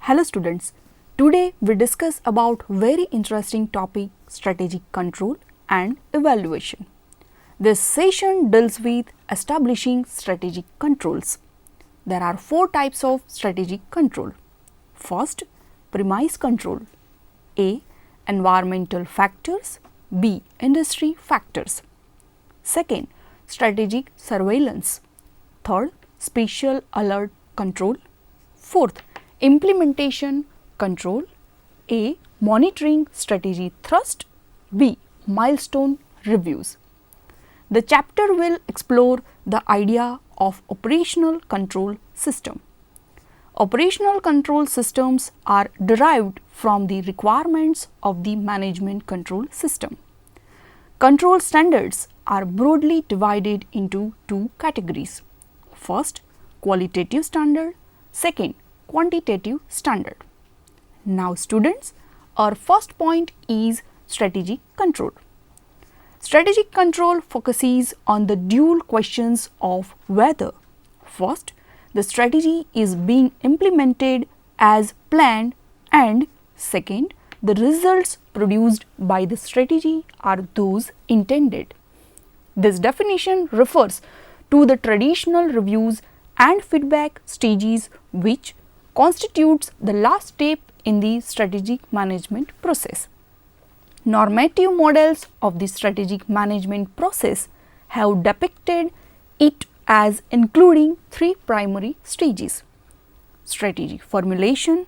Hello students, today we discuss about very interesting topic strategic control and evaluation. This session deals with establishing strategic controls. There are four types of strategic control. First, premise control. A. Environmental factors. B. Industry factors. Second, strategic surveillance. Third, special alert control. Fourth, implementation control. A. Monitoring strategy thrust. B. Milestone reviews. The chapter will explore the idea of operational control system. Operational control systems are derived from the requirements of the management control system. Control standards are broadly divided into two categories. First, qualitative standard. Second, quantitative standard. Now students, our first point is strategic control. Strategic control focuses on the dual questions of whether first, the strategy is being implemented as planned, and second, the results produced by the strategy are those intended. This definition refers to the traditional reviews and feedback stages which constitutes the last step in the strategic management process. Normative models of the strategic management process have depicted it as including three primary stages: strategy formulation,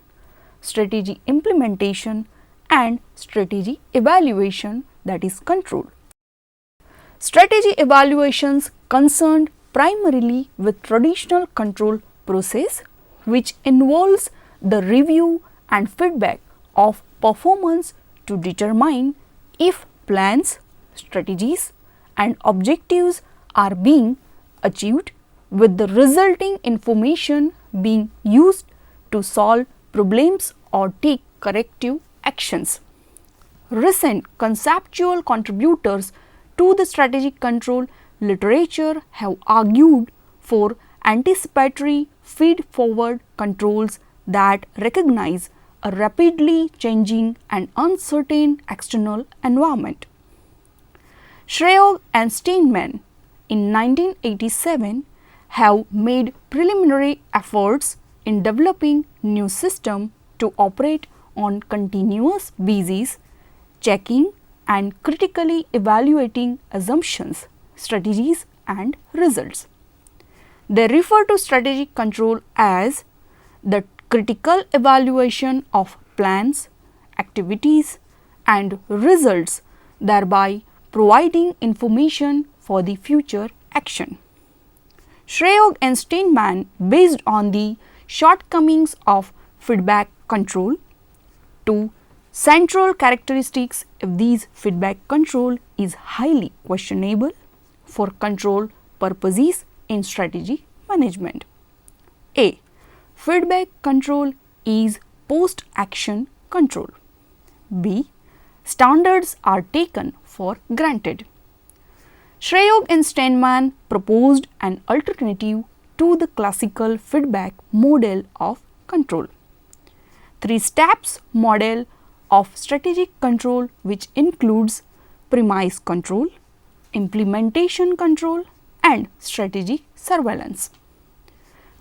strategy implementation, and strategy evaluation, that is control. Strategy evaluations concerned primarily with traditional control process, which involves the review and feedback of performance to determine if plans, strategies, and objectives are being achieved, with the resulting information being used to solve problems or take corrective actions. Recent conceptual contributors to the strategic control literature have argued for anticipatory feed-forward controls that recognize a rapidly changing and uncertain external environment. Swayam and Steinman in 1987 have made preliminary efforts in developing new systems to operate on continuous basis, checking and critically evaluating assumptions, strategies, and results. They refer to strategic control as the critical evaluation of plans, activities, and results, thereby providing information for the future action. Swayam and Steinman, based on the shortcomings of feedback control, two central characteristics of these feedback control is highly questionable for control purposes in strategy management. A. Feedback control is post-action control. B. Standards are taken for granted. Swayam and Steinman proposed an alternative to the classical feedback model of control. Three steps model of strategic control, which includes premise control, implementation control, and strategic surveillance.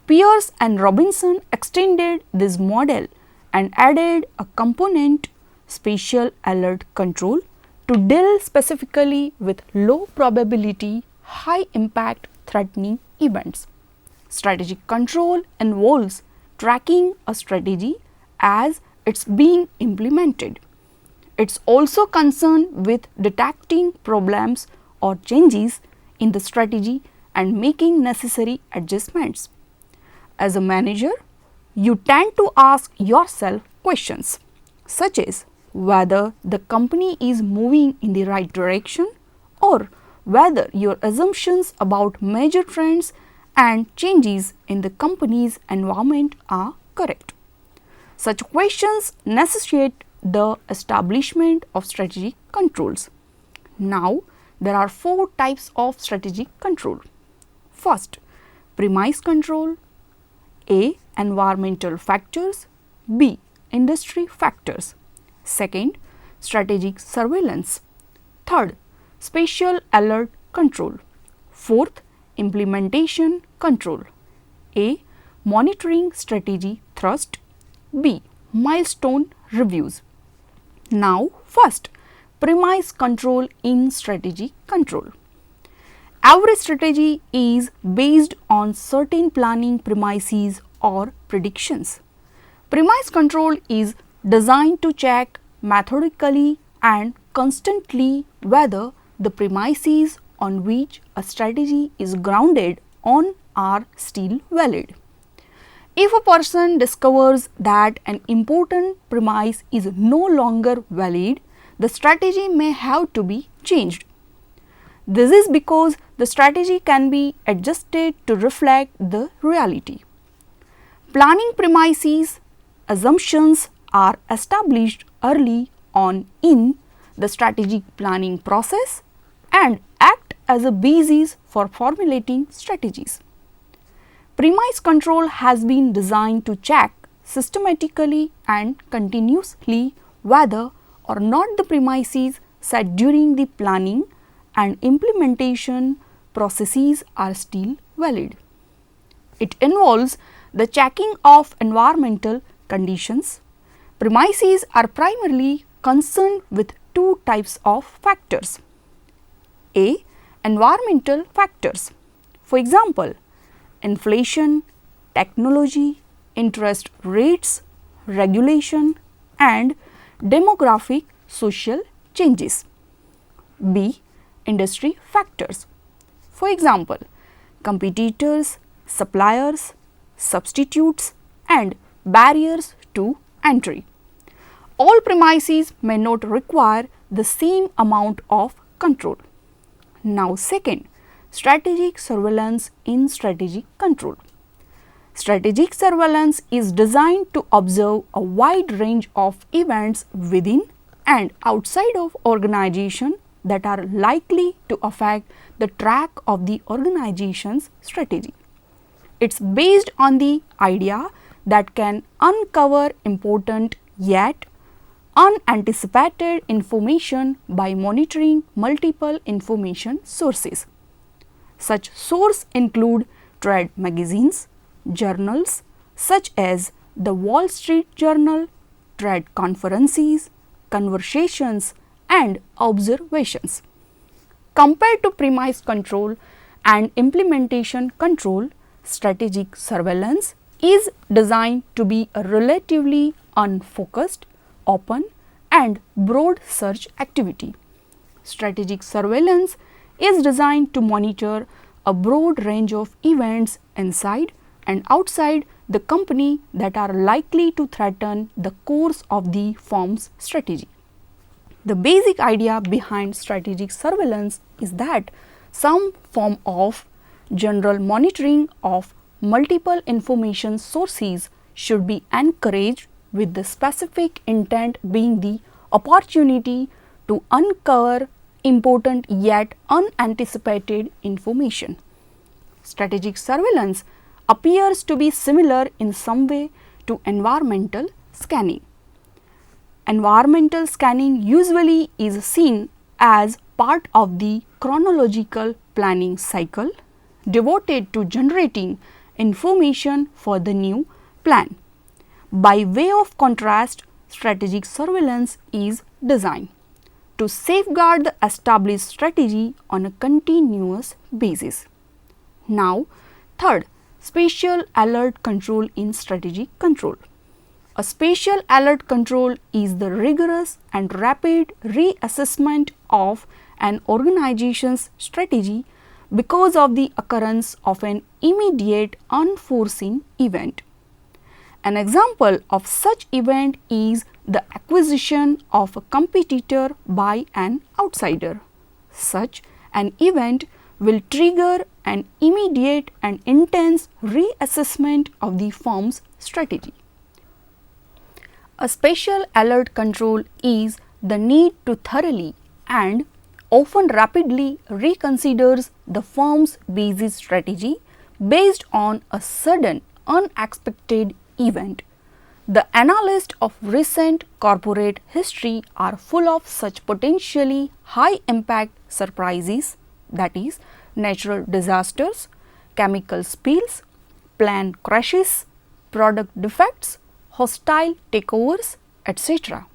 Pierce and Robinson extended this model and added a component, special alert control, to deal specifically with low probability, high impact threatening events. Strategic control involves tracking a strategy as it's being implemented. It's also concerned with detecting problems or changes in the strategy and making necessary adjustments. As a manager, you tend to ask yourself questions such as whether the company is moving in the right direction or whether your assumptions about major trends and changes in the company's environment are correct. Such questions necessitate the establishment of strategic controls. Now, there are four types of strategic control. First, premise control. A. Environmental factors. B. Industry factors. Second, strategic surveillance. Third, spatial alert control. Fourth, implementation control. A. Monitoring strategy thrust. B. Milestone reviews. Now, first, premise control in strategy control. Every strategy is based on certain planning premises or predictions. Premise control is designed to check methodically and constantly whether the premises on which a strategy is grounded on are still valid. If a person discovers that an important premise is no longer valid, the strategy may have to be changed. This is because the strategy can be adjusted to reflect the reality. Planning premises assumptions are established early on in the strategic planning process and act as a basis for formulating strategies. Premise control has been designed to check systematically and continuously whether or not the premises set during the planning and implementation processes are still valid. It involves the checking of environmental conditions. Premises are primarily concerned with two types of factors. A. Environmental factors. For example, inflation, technology, interest rates, regulation, and demographic social changes. B. Industry factors. For example, competitors, suppliers, substitutes, and barriers to entry. All premises may not require the same amount of control. Now, second, strategic surveillance in strategic control. Strategic surveillance is designed to observe a wide range of events within and outside of organization that are likely to affect the track of the organization's strategy. It's based on the idea that can uncover important yet unanticipated information by monitoring multiple information sources. Such sources include trade magazines, journals such as the Wall Street Journal, trade conferences, conversations, and observations. Compared to premise control and implementation control, strategic surveillance is designed to be a relatively unfocused, open, and broad search activity. Strategic surveillance is designed to monitor a broad range of events inside and outside the company that are likely to threaten the course of the firm's strategy. The basic idea behind strategic surveillance is that some form of general monitoring of multiple information sources should be encouraged, with the specific intent being the opportunity to uncover important yet unanticipated information. Strategic surveillance appears to be similar in some way to environmental scanning. Environmental scanning usually is seen as part of the chronological planning cycle devoted to generating information for the new plan. By way of contrast, strategic surveillance is designed to safeguard the established strategy on a continuous basis. Now, third, spatial alert control in strategic control. A spatial alert control is the rigorous and rapid reassessment of an organization's strategy because of the occurrence of an immediate unforeseen event. An example of such event is the acquisition of a competitor by an outsider. Such an event will trigger an immediate and intense reassessment of the firm's strategy. A spatial alert control is the need to thoroughly and often rapidly reconsiders the firm's basic strategy based on a sudden unexpected event. The annalists of recent corporate history are full of such potentially high impact surprises, that is, natural disasters, chemical spills, plane crashes, product defects, hostile takeovers, etc.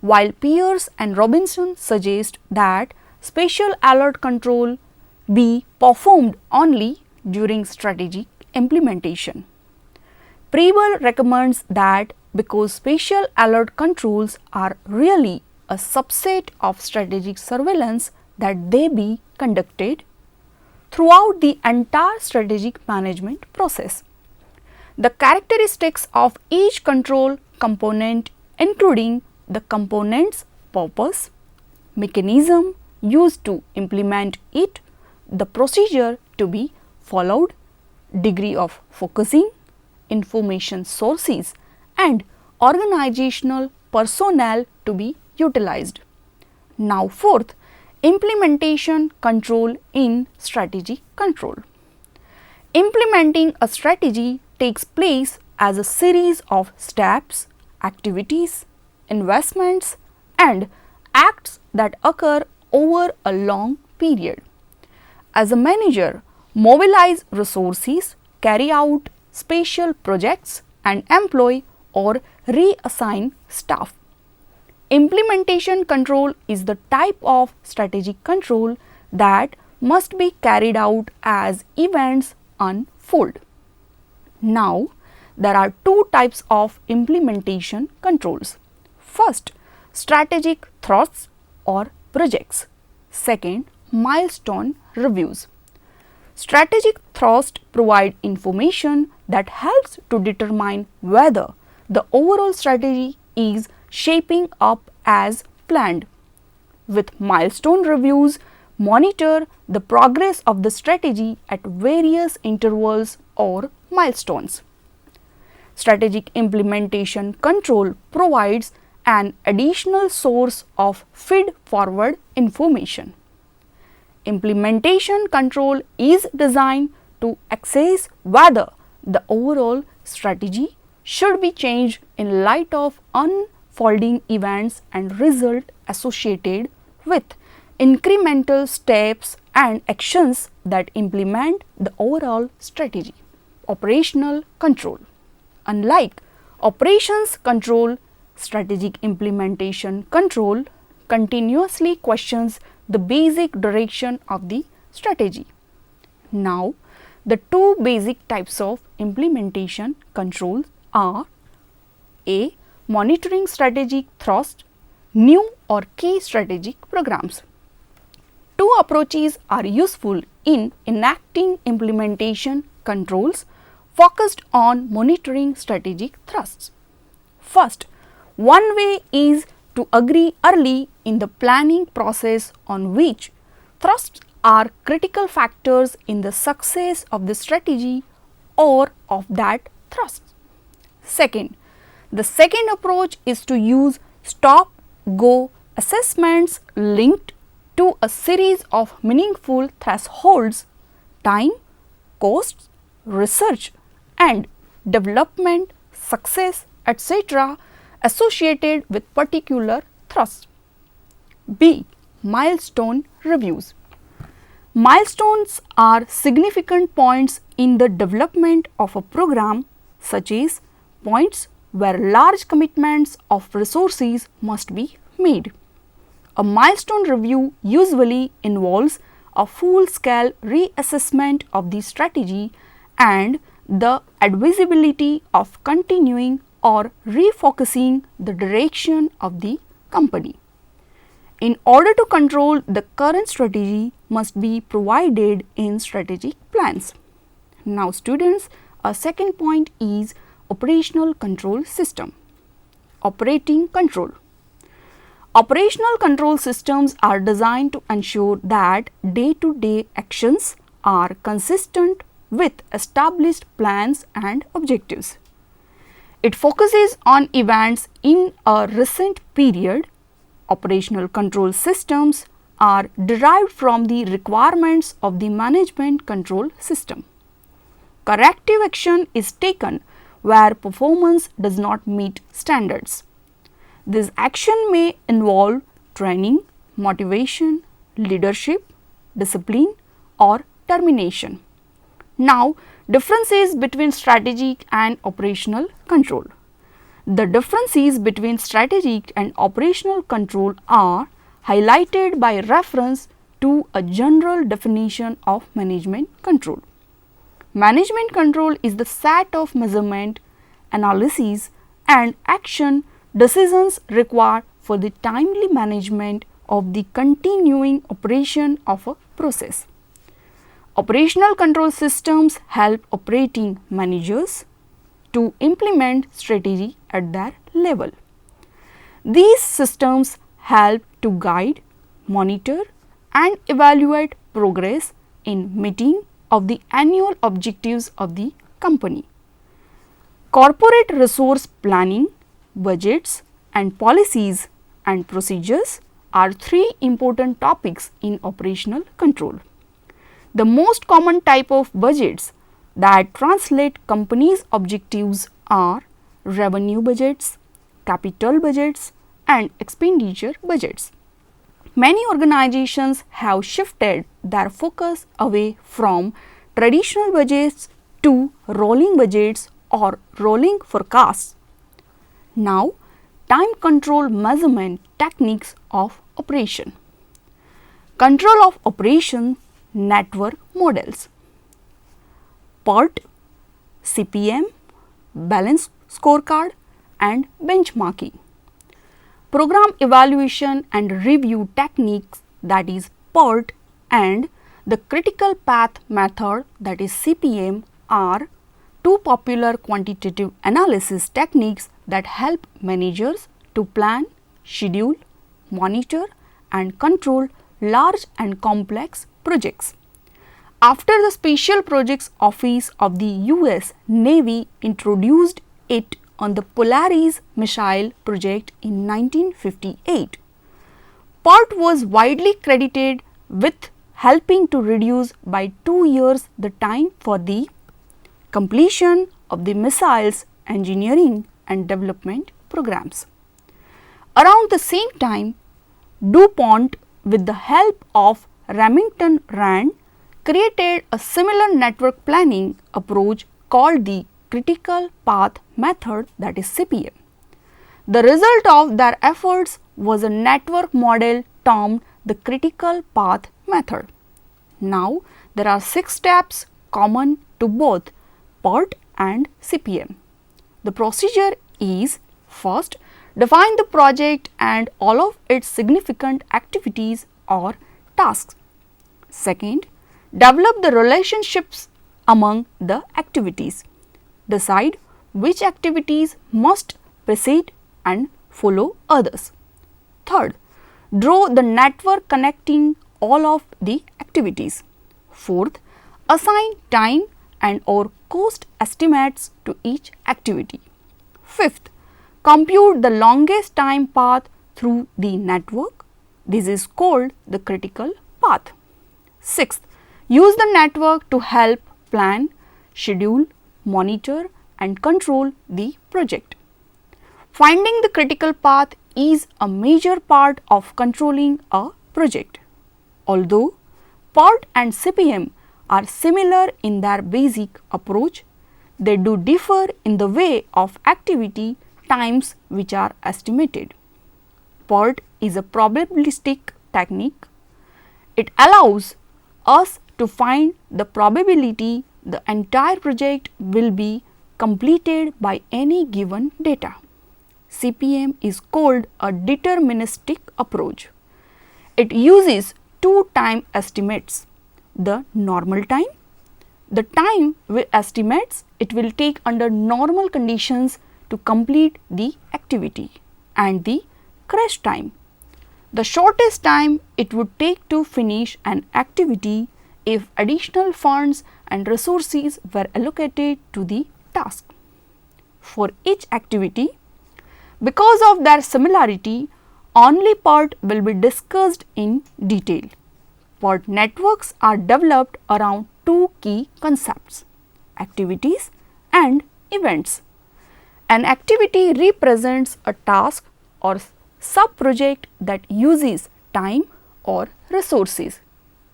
While Pierce and Robinson suggest that spatial alert control be performed only during strategic implementation. Preble recommends that because spatial alert controls are really a subset of strategic surveillance, that they be conducted throughout the entire strategic management process. The characteristics of each control component, including the component's purpose, mechanism used to implement it, the procedure to be followed, degree of focusing, information sources and organizational personnel to be utilized. Now fourth, implementation control in strategic control. Implementing a strategy takes place as a series of steps, activities, investments and acts that occur over a long period. As a manager, mobilize resources, carry out spatial projects and employ or reassign staff. Implementation control is the type of strategic control that must be carried out as events unfold. Now, there are two types of implementation controls. First, strategic thrusts or projects. Second, milestone reviews. Strategic thrusts provide information that helps to determine whether the overall strategy is shaping up as planned. With milestone reviews, monitor the progress of the strategy at various intervals or milestones. Strategic implementation control provides an additional source of feed-forward information. Implementation control is designed to assess whether the overall strategy should be changed in light of unfolding events and results associated with incremental steps and actions that implement the overall strategy. Operational control. Unlike operations control, strategic implementation control continuously questions the basic direction of the strategy. Now, the two basic types of implementation controls are A. Monitoring strategic thrust, new or key strategic programs. Two approaches are useful in enacting implementation controls focused on monitoring strategic thrusts. First, one way is to agree early in the planning process on which thrusts are critical factors in the success of the strategy or of that thrust. Second, the second approach is to use stop-go assessments linked to a series of meaningful thresholds, time, costs, research and development, success, etc. associated with particular thrusts. B. Milestone reviews. Milestones are significant points in the development of a program, such as points where large commitments of resources must be made. A milestone review usually involves a full-scale reassessment of the strategy and the advisability of continuing or refocusing the direction of the company. In order to control the current strategy must be provided in strategic plans. Now students, a second point is operational control system. Operating control. Operational control systems are designed to ensure that day-to-day actions are consistent with established plans and objectives. It focuses on events in a recent period. Operational control systems are derived from the requirements of the management control system. Corrective action is taken where performance does not meet standards. This action may involve training, motivation, leadership, discipline, or termination. Now, differences between strategic and operational control. The differences between strategic and operational control are highlighted by reference to a general definition of management control. Management control is the set of measurement, analysis, and action decisions required for the timely management of the continuing operation of a process. Operational control systems help operating managers to implement strategy at their level. These systems help to guide, monitor, and evaluate progress in meeting of the annual objectives of the company. Corporate resource planning, budgets, and policies and procedures are three important topics in operational control. The most common type of budgets that translate companies' objectives are revenue budgets, capital budgets, and expenditure budgets. Many organizations have shifted their focus away from traditional budgets to rolling budgets or rolling forecasts. Now, time control measurement techniques of operation. Control of operation network models. PERT, CPM, balance scorecard, and benchmarking. Program evaluation and review techniques, that is PERT, and the critical path method, that is CPM, are two popular quantitative analysis techniques that help managers to plan, schedule, monitor, and control large and complex projects. After the Special Projects Office of the US Navy introduced it on the Polaris missile project in 1958, PERT was widely credited with helping to reduce by 2 years the time for the completion of the missiles engineering and development programs. Around the same time, DuPont, with the help of Remington Rand, created a similar network planning approach called the critical path method, that is CPM. The result of their efforts was a network model termed the critical path method. Now, there are 6 steps common to both PERT and CPM. The procedure is: first, define the project and all of its significant activities or tasks. Second, develop the relationships among the activities. Decide which activities must precede and follow others. Third, draw the network connecting all of the activities. Fourth, assign time and or cost estimates to each activity. Fifth, compute the longest time path through the network. This is called the critical path. Sixth, use the network to help plan, schedule, monitor, and control the project. Finding the critical path is a major part of controlling a project. Although PERT and CPM are similar in their basic approach, they do differ in the way of activity times which are estimated. PERT is a probabilistic technique. It allows us to find the probability the entire project will be completed by any given data. CPM is called a deterministic approach. It uses 2 time estimates: the normal time, the time with estimates it will take under normal conditions to complete the activity, and the crash time, the shortest time it would take to finish an activity if additional funds and resources were allocated to the task. For each activity, because of their similarity, only PERT will be discussed in detail. PERT networks are developed around 2 key concepts: activities and events. An activity represents a task or sub-project that uses time or resources.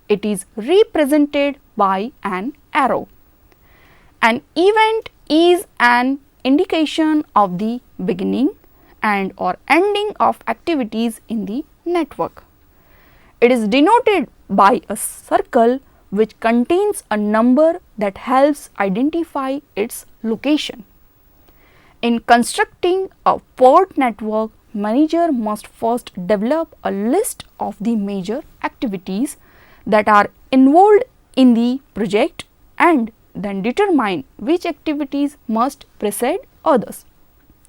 It is represented by an arrow. An event is an indication of the beginning and or ending of activities in the network. It is denoted by a circle which contains a number that helps identify its location. In constructing a pod network, manager must first develop a list of the major activities that are involved in the project and then determine which activities must precede others.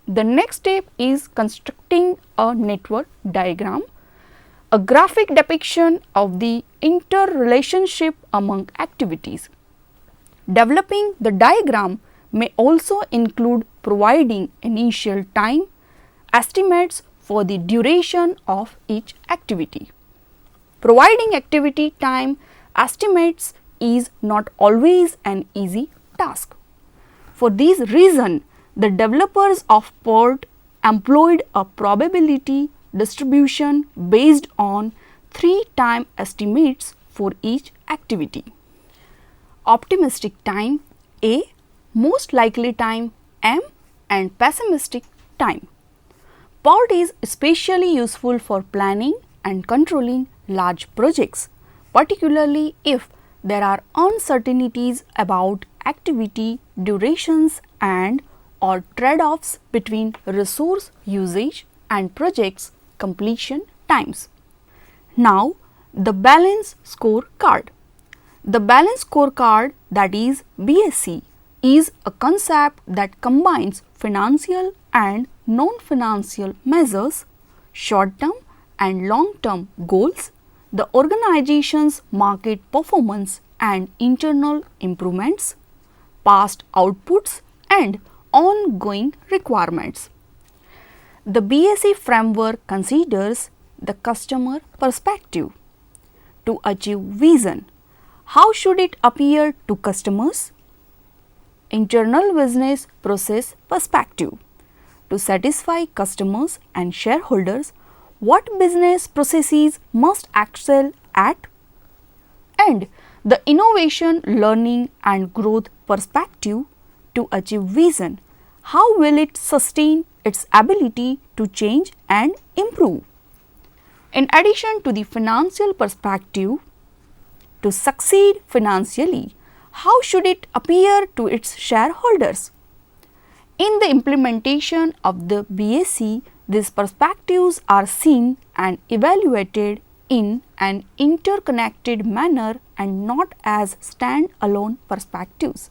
The next step is constructing a network diagram, a graphic depiction of the interrelationship among activities. Developing the diagram may also include providing initial time estimates for the duration of each activity. Providing activity time estimates is not always an easy task. For this reason, the developers of pod employed a probability distribution based on 3 time estimates for each activity. Optimistic time A, most likely time M, and pessimistic time. Pod is especially useful for planning and controlling large projects, particularly if there are uncertainties about activity durations and or trade-offs between resource usage and projects completion times. Now, the balance scorecard. The balance scorecard, that is BSC, is a concept that combines financial and non-financial measures, short-term and long-term goals, the organization's market performance and internal improvements, past outputs and ongoing requirements. The BSC framework considers the customer perspective. To achieve vision, how should it appear to customers? Internal business process perspective. To satisfy customers and shareholders, what business processes must excel at? And the innovation, learning and growth perspective. To achieve vision, how will it sustain its ability to change and improve? In addition to the financial perspective, to succeed financially, how should it appear to its shareholders? In the implementation of the BSC, these perspectives are seen and evaluated in an interconnected manner and not as stand-alone perspectives.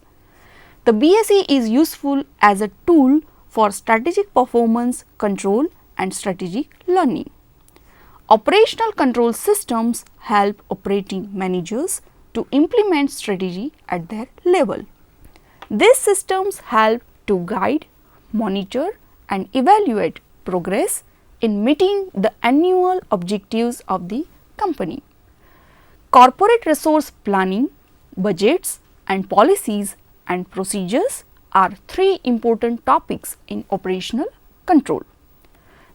The BSC is useful as a tool for strategic performance control and strategic learning. Operational control systems help operating managers to implement strategy at their level. These systems help to guide, monitor and evaluate progress in meeting the annual objectives of the company. Corporate resource planning, budgets and policies and procedures are 3 important topics in operational control.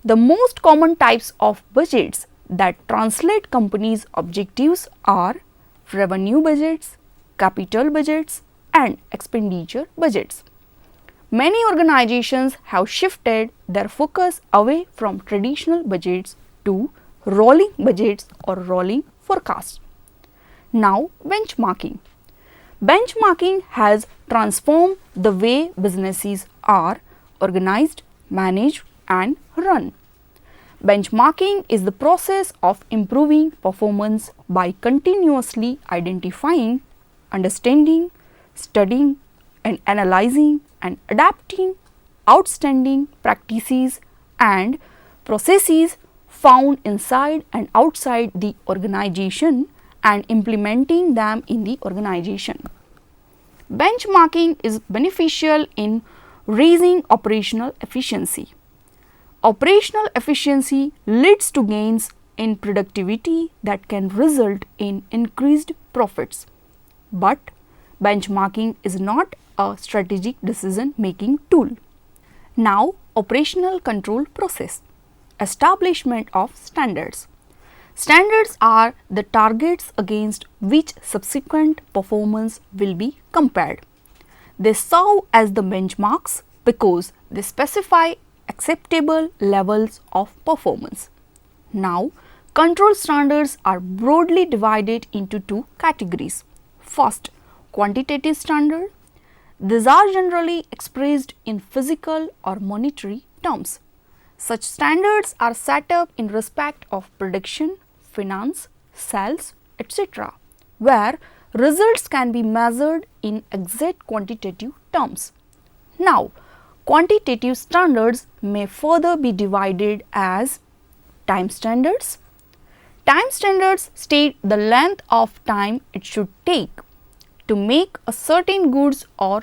The most common types of budgets that translate companies' objectives are revenue budgets, capital budgets and expenditure budgets. Many organizations have shifted their focus away from traditional budgets to rolling budgets or rolling forecasts. Now, benchmarking. Benchmarking has transformed the way businesses are organized, managed and run. Benchmarking is the process of improving performance by continuously identifying, understanding, studying and analyzing and adapting outstanding practices and processes found inside and outside the organization and implementing them in the organization. Benchmarking is beneficial in raising operational efficiency. Operational efficiency leads to gains in productivity that can result in increased profits. But benchmarking is not a strategic decision making tool. Now, operational control process. Establishment of standards. Standards are the targets against which subsequent performance will be compared. They serve as the benchmarks because they specify acceptable levels of performance. Now, control standards are broadly divided into two categories. First, quantitative standard. These are generally expressed in physical or monetary terms. Such standards are set up in respect of production, finance, sales, etc., where results can be measured in exact quantitative terms. Now, quantitative standards may further be divided as time standards. Time standards state the length of time it should take to make a certain goods or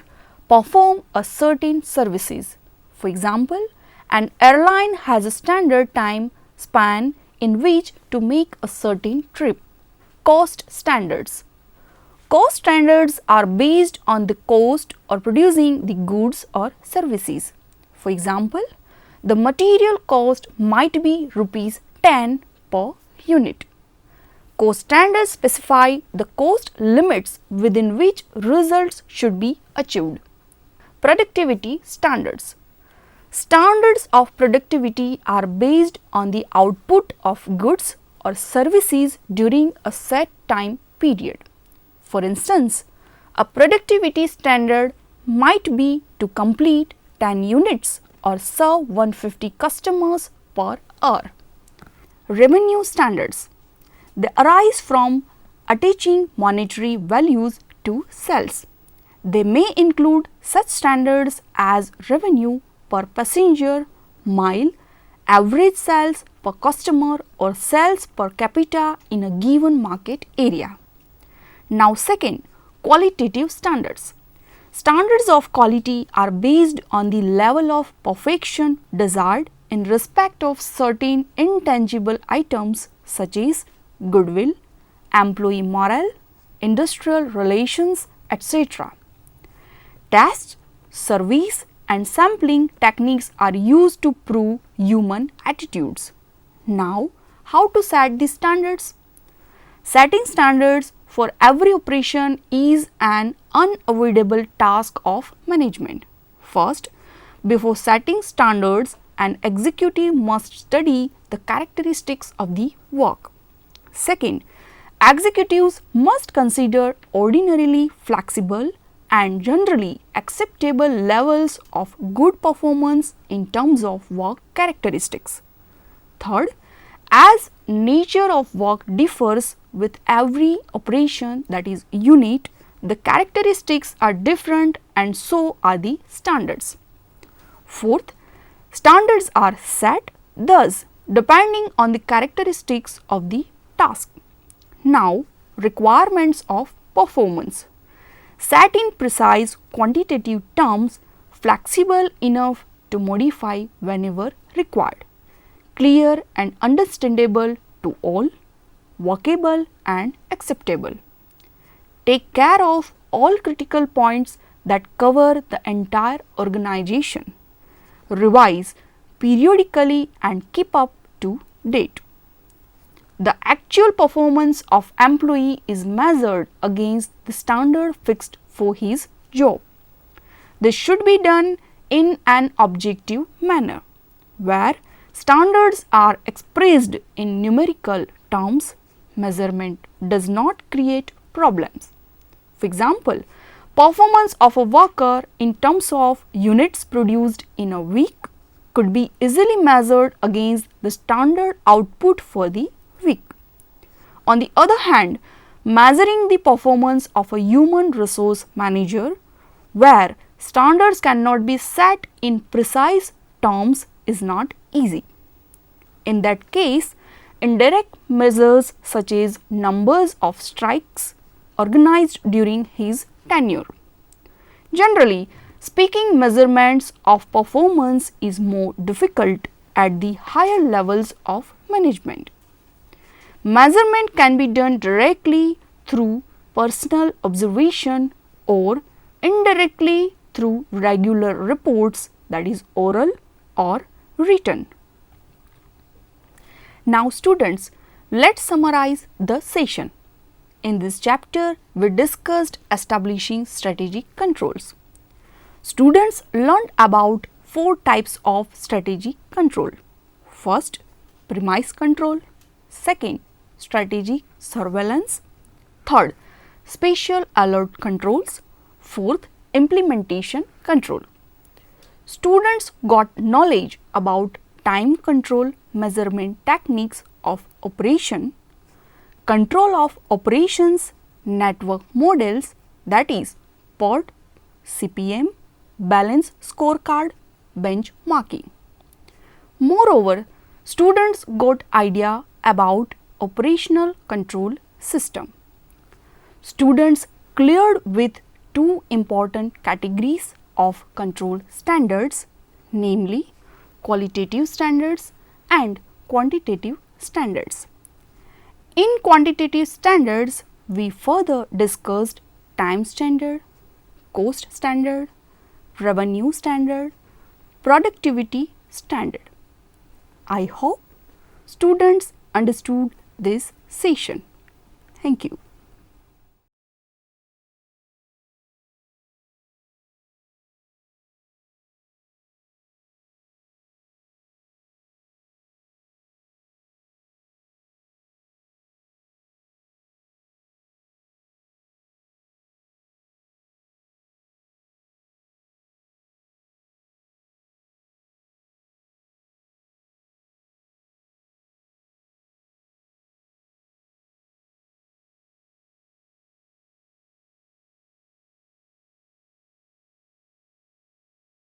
perform a certain services. For example, an airline has a standard time span in which to make a certain trip. Cost standards. Cost standards are based on the cost of producing the goods or services. For example, the material cost might be rupees 10 per unit. Cost standards specify the cost limits within which results should be achieved. Productivity standards. Standards of productivity are based on the output of goods or services during a set time period. For instance, a productivity standard might be to complete 10 units or serve 150 customers per hour. Revenue standards. They arise from attaching monetary values to sales. They may include such standards as revenue per passenger mile, average sales per customer or sales per capita in a given market area. Now, second, qualitative standards. Standards of quality are based on the level of perfection desired in respect of certain intangible items such as goodwill, employee morale, industrial relations, etc. Tests, surveys and sampling techniques are used to prove human attitudes. Now, how to set these standards? Setting standards for every operation is an unavoidable task of management. First, before setting standards, an executive must study the characteristics of the work. Second, executives must consider ordinarily flexible and generally acceptable levels of good performance in terms of work characteristics. Third, as nature of work differs with every operation, that is unit, the characteristics are different and so are the standards. Fourth, standards are set thus depending on the characteristics of the task. Now, requirements of performance. Set in precise quantitative terms, flexible enough to modify whenever required, clear and understandable to all, workable and acceptable. Take care of all critical points that cover the entire organization. Revise periodically and keep up to date. The actual performance of employee is measured against the standard fixed for his job. This should be done in an objective manner, where standards are expressed in numerical terms. Measurement does not create problems. For example, performance of a worker in terms of units produced in a week could be easily measured against the standard output for the week. On the other hand, measuring the performance of a human resource manager, where standards cannot be set in precise terms, is not easy. In that case, indirect measures such as numbers of strikes organized during his tenure. Generally speaking, measurements of performance is more difficult at the higher levels of management. Measurement can be done directly through personal observation or indirectly through regular reports that is oral or written. Now students, let's summarize the session. In this chapter, we discussed establishing strategic controls. Students learned about 4 types of strategic control. First, premise control. Second, strategic surveillance. Third, spatial alert controls. Fourth, implementation control. Students got knowledge about time control measurement techniques of operation, control of operations network models, that is PERT, CPM, balance scorecard, benchmarking. Moreover, students got idea about operational control system. Students cleared with 2 important categories of control standards, namely qualitative standards and quantitative standards. In quantitative standards, we further discussed time standard, cost standard, revenue standard, productivity standard. I hope students understood this session. Thank you.